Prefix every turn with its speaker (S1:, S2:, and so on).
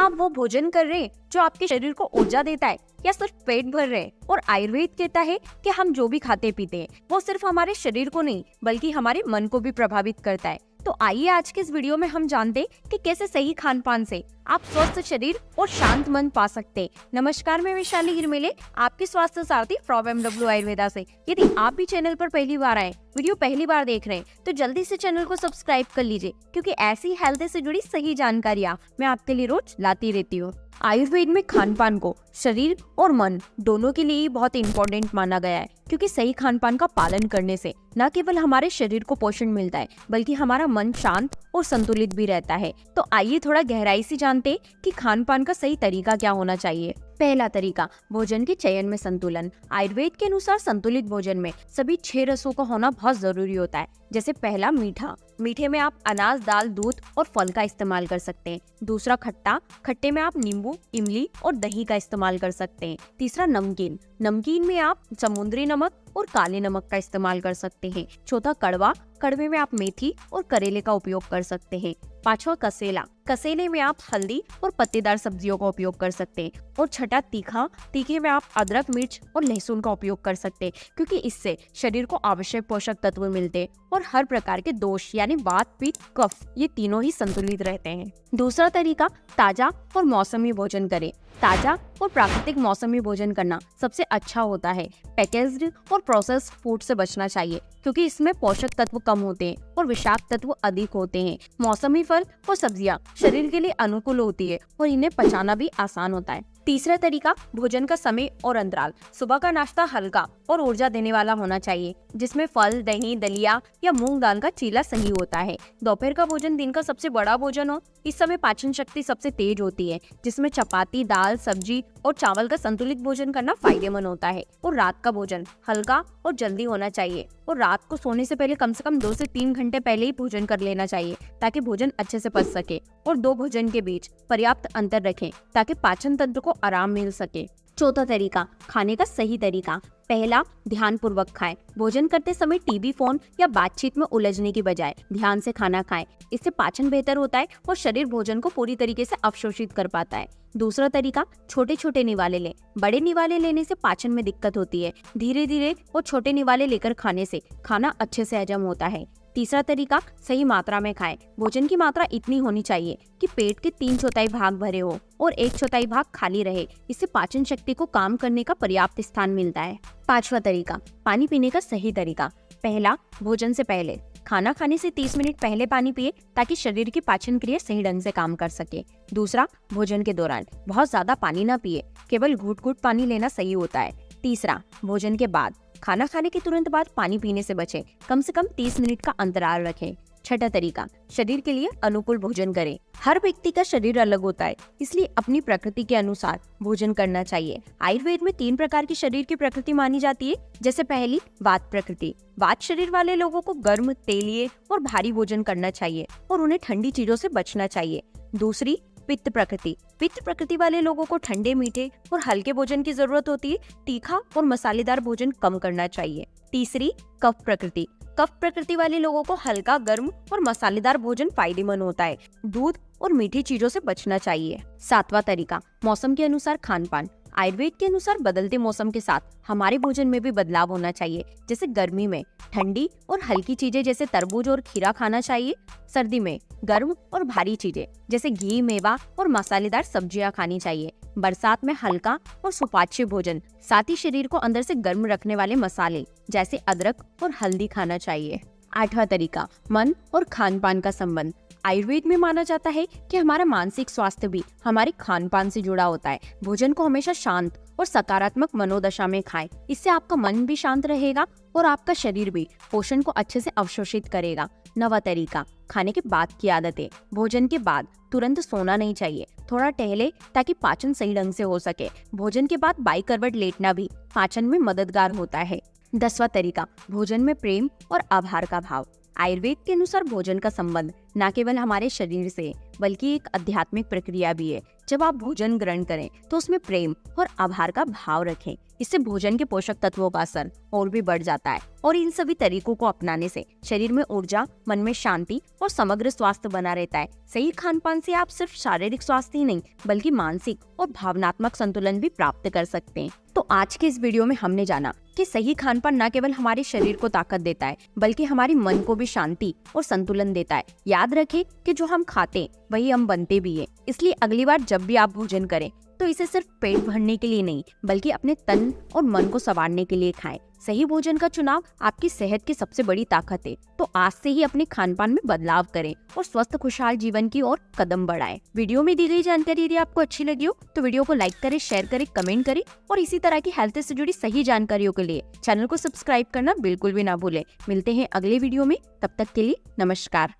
S1: आप वो भोजन कर रहे हैं जो आपके शरीर को ऊर्जा देता है या सिर्फ पेट भर रहे हैं? और आयुर्वेद कहता है कि हम जो भी खाते पीते हैं वो सिर्फ हमारे शरीर को नहीं बल्कि हमारे मन को भी प्रभावित करता है। तो आइए आज के इस वीडियो में हम जानते हैं कि कैसे सही खान पान से आप स्वस्थ शरीर और शांत मन पा सकते हैं। नमस्कार, मैं वैशाली हिरमेले, आपकी स्वास्थ्य सारथी फ्रॉम MW आयुर्वेदा से। यदि आप भी चैनल पर पहली बार आए, वीडियो पहली बार देख रहे हैं तो जल्दी से चैनल को सब्सक्राइब कर लीजिए, क्योंकि ऐसी हेल्थ से जुड़ी सही जानकारियाँ मैं आपके लिए रोज लाती रहती हूँ। आयुर्वेद में खान पान को शरीर और मन दोनों के लिए बहुत इंपॉर्टेंट माना गया है, क्योंकि सही खान पान का पालन करने से न केवल हमारे शरीर को पोषण मिलता है बल्कि हमारा मन शांत और संतुलित भी रहता है। तो आइए थोड़ा गहराई से जानते कि खान पान का सही तरीका क्या होना चाहिए। पहला तरीका, भोजन के चयन में संतुलन। आयुर्वेद के अनुसार संतुलित भोजन में सभी 6 रसों का होना बहुत जरूरी होता है। जैसे पहला, मीठा। मीठे में आप अनाज, दाल, दूध और फल का इस्तेमाल कर सकते हैं। दूसरा, खट्टा। खट्टे में आप नींबू, इमली और दही का इस्तेमाल कर सकते हैं। तीसरा, नमकीन। नमकीन में आप समुद्री नमक और काले नमक का इस्तेमाल कर सकते हैं। चौथा, कड़वा। कड़वे में आप मेथी और करेले का उपयोग कर सकते हैं। पांचवा, कसेला। कसेले में आप हल्दी और पत्तेदार सब्जियों का उपयोग कर सकते हैं। और छठा, तीखा। तीखे में आप अदरक, मिर्च और लहसुन का उपयोग कर सकते हैं, क्योंकि इससे शरीर को आवश्यक पोषक तत्व मिलते हैं और हर प्रकार के दोष यानी वात, पित्त, कफ ये तीनों ही संतुलित रहते हैं। दूसरा तरीका, ताजा और मौसमी भोजन करें। ताजा और प्राकृतिक मौसमी भोजन करना सबसे अच्छा होता है। पैकेज्ड और प्रोसेस्ड फूड से बचना चाहिए, क्योंकि इसमें पोषक तत्व कम होते हैं और विषाक्त तत्व अधिक होते हैं। मौसमी फल और सब्जियां शरीर के लिए अनुकूल होती है और इन्हें पचाना भी आसान होता है। तीसरा तरीका, भोजन का समय और अंतराल। सुबह का नाश्ता हल्का और ऊर्जा देने वाला होना चाहिए, जिसमें फल, दही, दलिया या मूंग दाल का चीला सही होता है। दोपहर का भोजन दिन का सबसे बड़ा भोजन हो। इस समय पाचन शक्ति सबसे तेज होती है, जिसमें चपाती, दाल, सब्जी और चावल का संतुलित भोजन करना फायदेमंद होता है। और रात का भोजन हल्का और जल्दी होना चाहिए और रात को सोने से पहले कम से कम 2 से 3 घंटे पहले ही भोजन कर लेना चाहिए, ताकि भोजन अच्छे से पच सके। और 2 भोजन के बीच पर्याप्त अंतर रखें, ताकि पाचन तंत्र को आराम मिल सके। चौथा तरीका, खाने का सही तरीका। पहला, ध्यान पूर्वक खाएं। भोजन करते समय टीवी, फोन या बातचीत में उलझने की बजाय ध्यान से खाना खाएं। इससे पाचन बेहतर होता है और शरीर भोजन को पूरी तरीके से अवशोषित कर पाता है। दूसरा तरीका, छोटे छोटे निवाले लें। बड़े निवाले लेने से पाचन में दिक्कत होती है। धीरे धीरे और छोटे निवाले लेकर खाने से खाना अच्छे से हजम होता है। तीसरा तरीका, सही मात्रा में खाएं। भोजन की मात्रा इतनी होनी चाहिए कि पेट के 3/4 भाग भरे हो और 1/4 भाग खाली रहे। इससे पाचन शक्ति को काम करने का पर्याप्त स्थान मिलता है। पांचवा तरीका, पानी पीने का सही तरीका। पहला, भोजन से पहले। खाना खाने से 30 मिनट पहले पानी पिए, ताकि शरीर की पाचन क्रिया सही ढंग से काम कर सके। दूसरा, भोजन के दौरान बहुत ज्यादा पानी न पिए, केवल घूट-घूट पानी लेना सही होता है। तीसरा, भोजन के बाद। खाना खाने के तुरंत बाद पानी पीने से बचें। कम से कम 30 मिनट का अंतराल रखें। छठा तरीका, शरीर के लिए अनुकूल भोजन करें। हर व्यक्ति का शरीर अलग होता है, इसलिए अपनी प्रकृति के अनुसार भोजन करना चाहिए। आयुर्वेद में 3 प्रकार की शरीर की प्रकृति मानी जाती है। जैसे पहली, वात प्रकृति। वात शरीर वाले लोगों को गर्म, तेलिए और भारी भोजन करना चाहिए और उन्हें ठंडी चीजों से बचना चाहिए। दूसरी, पित्त प्रकृति। पित्त प्रकृति वाले लोगों को ठंडे, मीठे और हल्के भोजन की जरूरत होती है। तीखा और मसालेदार भोजन कम करना चाहिए। तीसरी, कफ प्रकृति। कफ प्रकृति वाले लोगों को हल्का, गर्म और मसालेदार भोजन फायदेमंद होता है। दूध और मीठी चीजों से बचना चाहिए। सातवां तरीका, मौसम के अनुसार खान पान। आयुर्वेद के अनुसार बदलते मौसम के साथ हमारे भोजन में भी बदलाव होना चाहिए। जैसे गर्मी में ठंडी और हल्की चीजें जैसे तरबूज और खीरा खाना चाहिए। सर्दी में गर्म और भारी चीजें जैसे घी, मेवा और मसालेदार सब्जियां खानी चाहिए। बरसात में हल्का और सुपाच्य भोजन, साथ ही शरीर को अंदर से गर्म रखने वाले मसाले जैसे अदरक और हल्दी खाना चाहिए। आठवां तरीका, मन और खान पान का संबंध। आयुर्वेद में माना जाता है कि हमारा मानसिक स्वास्थ्य भी हमारे खान पान से जुड़ा होता है। भोजन को हमेशा शांत और सकारात्मक मनोदशा में खाएं। इससे आपका मन भी शांत रहेगा और आपका शरीर भी पोषण को अच्छे से अवशोषित करेगा। नवा तरीका, खाने के बाद की आदतें। भोजन के बाद तुरंत सोना नहीं चाहिए। थोड़ा टहले, ताकि पाचन सही ढंग से हो सके। भोजन के बाद बाई करवट लेटना भी पाचन में मददगार होता है। 10वां तरीका, भोजन में प्रेम और आभार का भाव। आयुर्वेद के अनुसार भोजन का संबंध न केवल हमारे शरीर से बल्कि एक आध्यात्मिक प्रक्रिया भी है। जब आप भोजन ग्रहण करें तो उसमें प्रेम और आभार का भाव रखें। इससे भोजन के पोषक तत्वों का असर और भी बढ़ जाता है और इन सभी तरीकों को अपनाने से शरीर में ऊर्जा, मन में शांति और समग्र स्वास्थ्य बना रहता है। सही खान पान से आप सिर्फ शारीरिक स्वास्थ्य ही नहीं बल्कि मानसिक और भावनात्मक संतुलन भी प्राप्त कर सकते हैं। तो आज के इस वीडियो में हमने जाना कि सही खान पान न केवल हमारे शरीर को ताकत देता है बल्कि हमारे मन को भी शांति और संतुलन देता है। याद रखें कि जो हम खाते वही हम बनते भी है। इसलिए अगली बार जब भी आप भोजन करें तो इसे सिर्फ पेट भरने के लिए नहीं बल्कि अपने तन और मन को संवारने के लिए खाएं। सही भोजन का चुनाव आपकी सेहत की सबसे बड़ी ताकत है। तो आज से ही अपने खान पान में बदलाव करें और स्वस्थ खुशहाल जीवन की ओर कदम बढ़ाएं। वीडियो में दी गई जानकारी यदि आपको अच्छी लगी हो तो वीडियो को लाइक करें, शेयर करें, कमेंट करें और इसी तरह की हेल्थ से जुड़ी सही जानकारियों के लिए चैनल को सब्सक्राइब करना बिल्कुल भी ना भूलें। मिलते हैं अगले वीडियो में, तब तक के लिए नमस्कार।